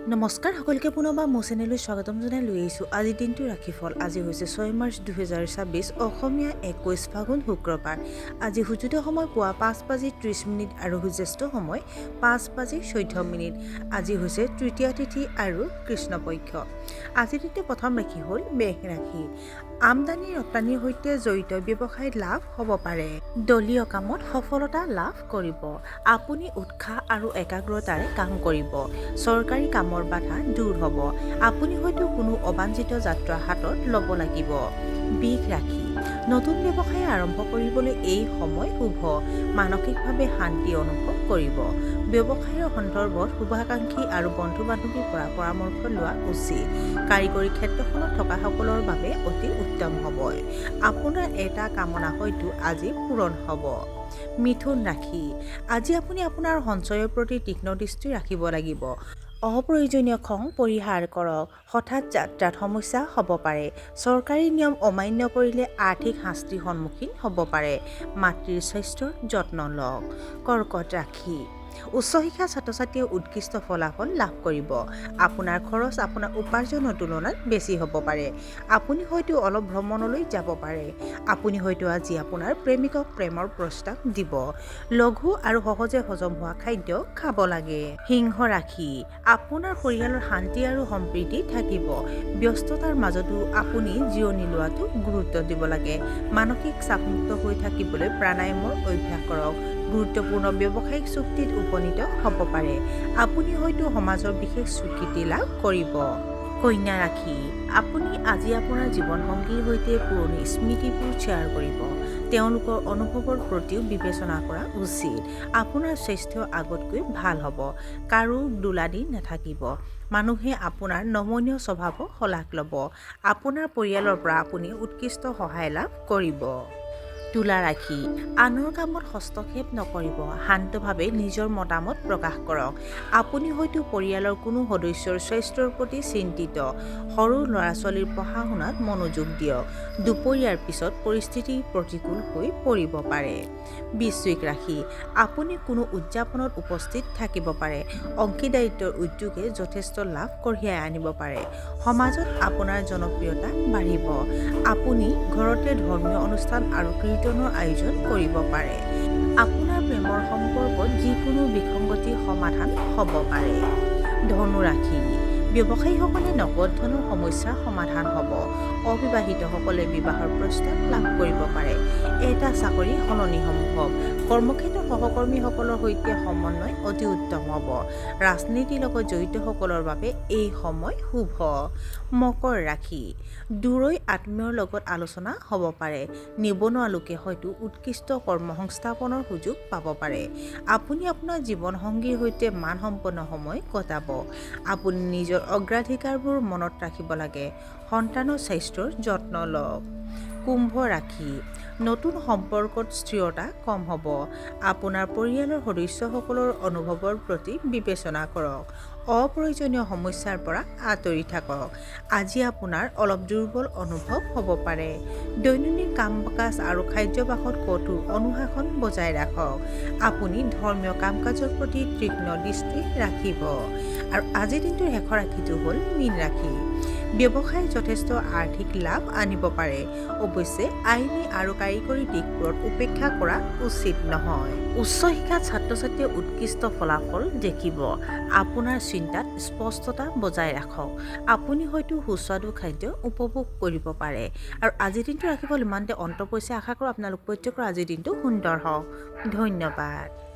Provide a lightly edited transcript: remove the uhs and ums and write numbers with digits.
নমস্কাৰ সকলকে পুনৰবাৰ মোৰ চেনেললৈ স্বাগতম জনাই লৈ আহিছোঁ আজিৰ দিনটো ৰাশিফল। আজি হৈছে 6 মাৰ্চ 2026 অসমীয়া 21 ফাগুন শুক্ৰবাৰ। আজি সূৰ্যোদয় সময় পুৱা 5:30 আৰু সূৰ্যাস্ত সময় 5:14। আজি হৈছে তৃতীয় তিথি আৰু কৃষ্ণপক্ষ। আজিৰ দিনটো প্ৰথম ৰাশি হ'ল মেষ ৰাশি। আমদানি ৰপ্তানিৰ সৈতে জড়িত ব্যৱসায়ত লাভ হ'ব পাৰে। দলীয় কামত সফলতা লাভ কৰিব। আপুনি উৎসাহ আৰু একাগ্ৰতাৰে কাম কৰিব। চৰকাৰী কামৰ বাধা দূৰ হ'ব। আপুনি হয়তো কোনো অবাঞ্ছিত যাত্ৰা হাতত ল'ব লাগিব। বৃষ ৰাশি। নতুন ব্যৱসায় আৰম্ভ কৰিবলৈ এই সময় শুভ। মানসিকভাৱে শান্তি অনুভৱ কৰিব। ব্যৱসায়ৰ সন্দৰ্ভত শুভাকাংক্ষী আৰু বন্ধু বান্ধৱীৰ পৰা পৰামৰ্শ লোৱা উচিত। কাৰিকৰী ক্ষেত্ৰখনত থকাসকলৰ বাবে অতি উত্তম হ'ব। আপোনাৰ এটা কামনা হয়তো আজি পূৰণ হ'ব। মিথুন ৰাশি। আজি আপুনি আপোনাৰ সঞ্চয়ৰ প্ৰতি তীক্ষ্ণ দৃষ্টি ৰাখিব লাগিব। অপ্ৰয়োজনীয় খং পৰিহাৰ কৰক। হঠাৎ যাত্ৰাত সমস্যা হ'ব পাৰে। চৰকাৰী নিয়ম অমান্য কৰিলে আৰ্থিক শাস্তিৰ সন্মুখীন হ'ব পাৰে। মাতৃৰ স্বাস্থ্যৰ যত্ন লওক। কৰ্কট ৰাশি। উচ্চ শিক্ষা ছাত্ৰ-ছাত্ৰীয়ে উৎকৃষ্ট ফলাফল লাভ কৰিব। আপোনাৰ খৰচ আপোনাৰ উপাৰ্জনৰ তুলনাত বেছি হ'ব পাৰে। আপুনি হয়তো অলপ ভ্ৰমণলৈ যাব পাৰে। আপুনি হয়তো আজি আপোনাৰ প্ৰেমিকক প্ৰেমৰ প্ৰস্তাৱ দিব। লঘু আৰু সহজে হজম হোৱা খাদ্য খাব লাগে। সিংহ ৰাশি। আপোনাৰ পৰিয়ালৰ শান্তি আৰু সম্প্ৰীতি থাকিব। ব্যস্ততাৰ মাজতো আপুনি জিৰণি লোৱাটো গুৰুত্ব দিব লাগে। মানসিক চাপমুক্ত হৈ থাকিবলৈ প্ৰাণায়ামৰ অভ্যাস কৰক। গুৰুত্বপূৰ্ণ ব্যৱসায়িক চুক্তিত উপনীত হ'ব পাৰে। আপুনি হয়তো সমাজৰ বিশেষ স্বীকৃতি লাভ কৰিব। কন্যা ৰাশি। আপুনি আজি আপোনাৰ জীৱনসংগীৰ সৈতে পুৰণি স্মৃতিবোৰ শ্বেয়াৰ কৰিব। তেওঁলোকৰ অনুভৱৰ প্ৰতিও বিবেচনা কৰা উচিত। আপোনাৰ স্বাস্থ্য আগতকৈ ভাল হ'ব। কাৰো দোলাদি নাথাকিব। মানুহে আপোনাৰ নমনীয় স্বভাৱক শলাগ ল'ব। আপোনাৰ পৰিয়ালৰ পৰা আপুনি উৎকৃষ্ট সহায় লাভ কৰিব। তুলা ৰাশি। আনৰ কামত হস্তক্ষেপ নকৰিব। শান্তভাৱে নিজৰ মতামত প্ৰকাশ কৰক। আপুনি হয়তো পৰিয়ালৰ কোনো সদস্যৰ স্বাস্থ্যৰ প্ৰতি চিন্তিত। সৰু ল'ৰা-ছোৱালীৰ পঢ়া-শুনাত মনোযোগ দিয়ক। দুপৰীয়াৰ পিছত পৰিস্থিতি প্ৰতিকূল হৈ পৰিব পাৰে। বৃশ্চিক ৰাশি। আপুনি কোনো উদযাপনত উপস্থিত থাকিব পাৰে। অংশীদাৰিত্বৰ উদ্যোগে যথেষ্ট লাভ কঢ়িয়াই আনিব পাৰে। সমাজত আপোনাৰ জনপ্ৰিয়তা বাঢ়িব। আপুনি ঘৰতে ধৰ্মীয় অনুষ্ঠান আৰু কীৰ্তনৰ আয়োজন কৰিব পাৰে। আপোনাৰ প্ৰেমৰ সম্পৰ্কত যিকোনো বিসংগতি সমাধান হ'ব পাৰে। ধনু ৰাশি। ব্যৱসায়ীসকলে নগদ ধনৰ সমস্যাৰ সমাধান হ'ব। অবিবাহিতসকলে বিবাহৰ প্ৰস্তাৱ লাভ কৰিব পাৰে। এটা চাকৰি সলনি সম্ভৱ। কৰ্মক্ষেত্ৰৰ সহকৰ্মীসকলৰ সৈতে সমন্বয় অতি উত্তম হ'ব। ৰাজনীতিৰ লগত জড়িতসকলৰ বাবে এই সময় শুভ। মকৰ ৰাশি। দূৰৈৰ আত্মীয়ৰ লগত আলোচনা হ'ব পাৰে। নিবনুৱা লোকে হয়তো উৎকৃষ্ট কৰ্মসংস্থাপনৰ সুযোগ পাব পাৰে। আপুনি আপোনাৰ জীৱনসংগীৰ সৈতে মানসম্পন্ন সময় কটাব। আপুনি নিজৰ অগ্ৰাধিকাৰবোৰ মনত ৰাখিব লাগে। সন্তানৰ স্বাস্থ্যৰ যত্ন লওক। কুম্ভ ৰাশি। নতুন সম্পৰ্কত স্থিৰতা কম হ'ব। আপোনাৰ পৰিয়ালৰ সদস্যসকলৰ অনুভৱৰ প্ৰতি বিবেচনা কৰক। অপ্ৰয়োজনীয় সমস্যাৰ পৰা আঁতৰি থাকক। আজি আপোনাৰ অলপ দুৰ্বল অনুভৱ হ'ব পাৰে। দৈনন্দিন কাম-কাজ আৰু খাদ্যাভ্যাসত কঠোৰ অনুশাসন বজাই ৰাখক। আপুনি ধৰ্মীয় কাম-কাজৰ প্ৰতি তীক্ষ্ণ দৃষ্টি ৰাখিব। আৰু আজিৰ দিনটোৰ শেষৰ ৰাশিটো হ'ল মীন ৰাশি। ব্যৱসায়ে যথেষ্ট আৰ্থিক লাভ আনিব পাৰে। অৱশ্যে আইনী আৰু কাৰিকৰী দিশবোৰত উপেক্ষা কৰা উচিত নহয়। উচ্চ শিক্ষাত ছাত্ৰ-ছাত্ৰীয়ে উৎকৃষ্ট ফলাফল দেখিব। আপোনাৰ চিন্তাত স্পষ্টতা বজাই ৰাখক। আপুনি হয়তো সুস্বাদু খাদ্য উপভোগ কৰিব পাৰে। আৰু আজিৰ দিনটো ৰাশিফল ইমানতে অন্ত পৰিছে। আশা কৰোঁ আপোনালোক প্ৰত্যেকৰ আজিৰ দিনটো সুন্দৰ হওক। ধন্যবাদ।